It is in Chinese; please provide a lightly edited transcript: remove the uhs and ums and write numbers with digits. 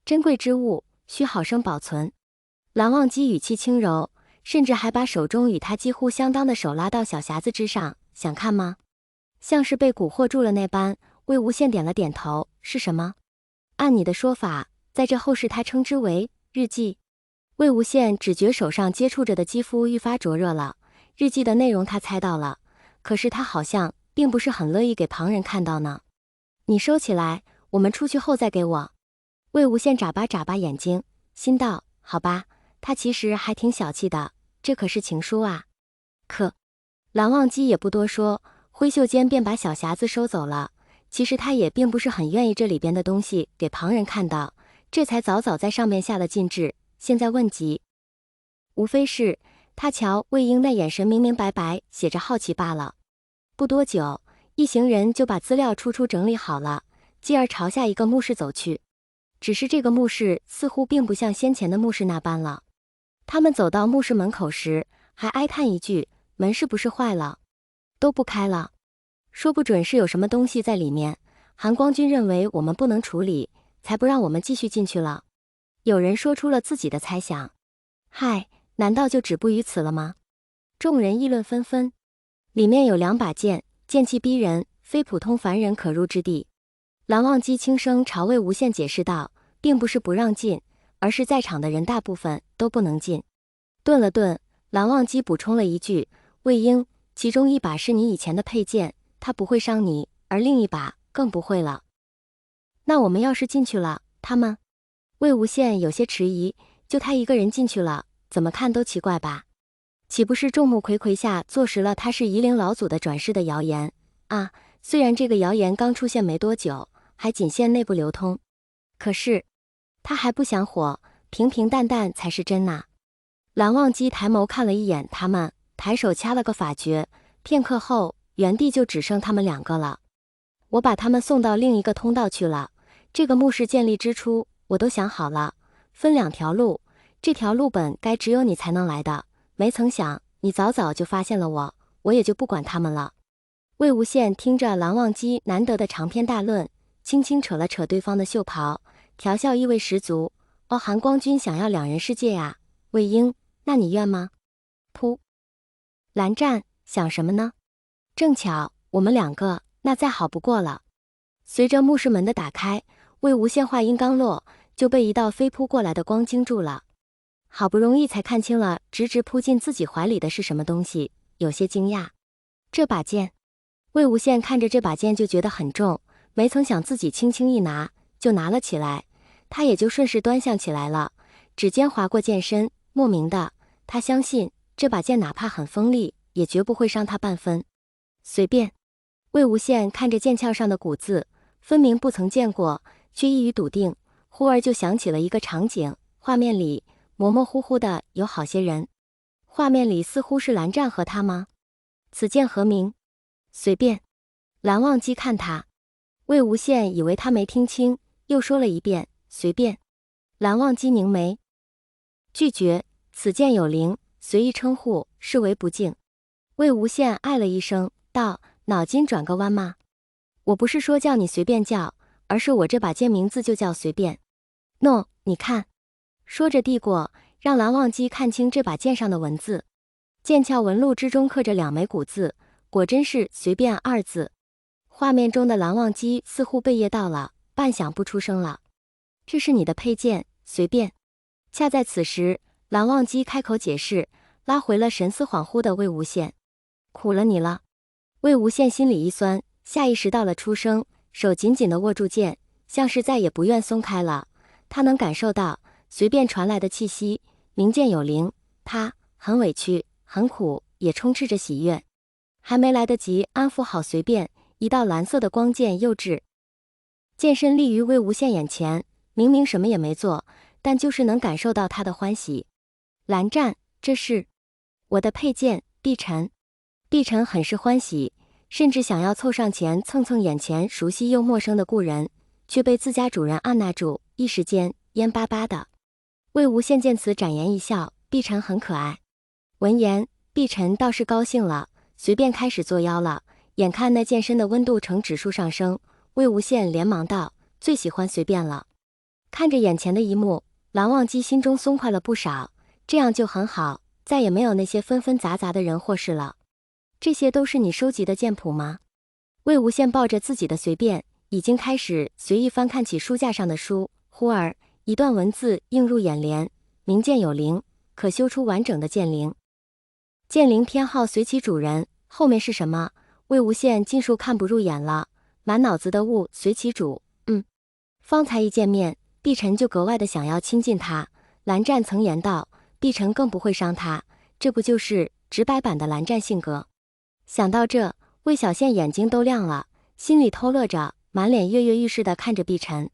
珍贵之物，需好生保存。蓝忘机语气轻柔，甚至还把手中与他几乎相当的手拉到小匣子之上，想看吗？像是被蛊惑住了那般，魏无羡点了点头。是什么？按你的说法，在这后世他称之为日记。魏无羡只觉手上接触着的肌肤愈发灼热了。日记的内容他猜到了，可是他好像并不是很乐意给旁人看到呢。你收起来，我们出去后再给我。魏无羡眨巴眨巴眼睛，心道：好吧，他其实还挺小气的，这可是情书啊。可蓝忘机也不多说，挥袖间便把小匣子收走了。其实他也并不是很愿意这里边的东西给旁人看到，这才早早在上面下了禁制。现在问及，无非是他瞧魏婴那眼神明明白白写着好奇罢了。不多久，一行人就把资料处整理好了，继而朝下一个墓室走去。只是这个墓室似乎并不像先前的墓室那般了。他们走到墓室门口时，还哀叹一句：门是不是坏了？都不开了，说不准是有什么东西在里面。韩光君认为我们不能处理，才不让我们继续进去了。有人说出了自己的猜想。嗨，难道就止步于此了吗？众人议论纷纷。里面有2把剑，剑气逼人，非普通凡人可入之地。蓝忘机轻声朝魏无羡解释道，并不是不让进，而是在场的人大部分都不能进。顿了顿，蓝忘机补充了一句：魏婴，其中一把是你以前的佩剑，它不会伤你，而另一把更不会了。那我们要是进去了，他们……魏无羡有些迟疑，就他一个人进去了，怎么看都奇怪吧？岂不是众目睽睽下坐实了他是夷陵老祖的转世的谣言啊？虽然这个谣言刚出现没多久，还仅限内部流通，可是他还不想火，平平淡淡才是真呐。蓝忘机抬眸看了一眼他们，抬手掐了个法诀，片刻后，原地就只剩他们2个了。我把他们送到另一个通道去了。这个墓室建立之初，我都想好了，分2条路，这条路本该只有你才能来的，没曾想你早早就发现了我，我也就不管他们了。魏无羡听着蓝忘机难得的长篇大论，轻轻扯了扯对方的袖袍，调笑意味十足。哦，韩光君想要2人世界呀，魏婴，那你愿吗？噗！蓝湛，想什么呢？正巧我们2个，那再好不过了。随着墓室门的打开，魏无羡话音刚落，就被一道飞扑过来的光惊住了。好不容易才看清了直直扑进自己怀里的是什么东西，有些惊讶。这把剑。魏无羡看着这把剑就觉得很重，没曾想自己轻轻一拿，就拿了起来，他也就顺势端详起来了。指尖划过剑身，莫名的，他相信这把剑哪怕很锋利，也绝不会伤他半分。随便。魏无羡看着剑鞘上的古字，分明不曾见过，却一语笃定。忽而就想起了一个场景，画面里模模糊糊的有好些人，画面里似乎是蓝湛和他吗？此剑何名？随便。蓝忘机看他，魏无羡以为他没听清，又说了一遍，随便。蓝忘机凝眉，拒绝。此剑有灵，随意称呼，视为不敬。魏无羡唉了一声，道：脑筋转个弯吗？我不是说叫你随便叫，而是我这把剑名字就叫随便。喏，你看。说着递过，让蓝忘机看清这把剑上的文字。剑鞘纹路之中刻着2枚古字，果真是随便2字。画面中的蓝忘机似乎被噎到了，半晌不出声了。这是你的佩剑，随便。恰在此时，蓝忘机开口解释，拉回了神思恍惚的魏无羡。苦了你了。魏无羡心里一酸，下意识到了出声，手紧紧地握住剑，像是再也不愿松开了。他能感受到随便传来的气息，明剑有灵，他很委屈，很苦，也充斥着喜悦。还没来得及安抚好随便，一道蓝色的光剑又至，剑身立于魏无羡眼前，明明什么也没做，但就是能感受到他的欢喜。蓝湛，这是我的佩剑，碧晨。碧晨很是欢喜，甚至想要凑上前蹭蹭眼前熟悉又陌生的故人，却被自家主人按捺住，一时间蔫巴巴的。魏无羡见此展颜一笑，碧晨很可爱。闻言，碧晨倒是高兴了，随便开始作妖了。眼看那剑身的温度呈指数上升，魏无羡连忙道：最喜欢随便了。看着眼前的一幕，蓝忘机心中松快了不少，这样就很好，再也没有那些纷纷杂杂的人或事了。这些都是你收集的剑谱吗？魏无羡抱着自己的随便，已经开始随意翻看起书架上的书，忽而一段文字映入眼帘：名剑有灵，可修出完整的剑灵。剑灵偏好随其主人，后面是什么？魏无羡尽数看不入眼了，满脑子的雾随其主。方才一见面，碧晨就格外的想要亲近他。蓝湛曾言道，碧晨更不会伤他，这不就是直白版的蓝湛性格？想到这，魏小羡眼睛都亮了，心里偷乐着，满脸跃跃欲试的看着碧晨。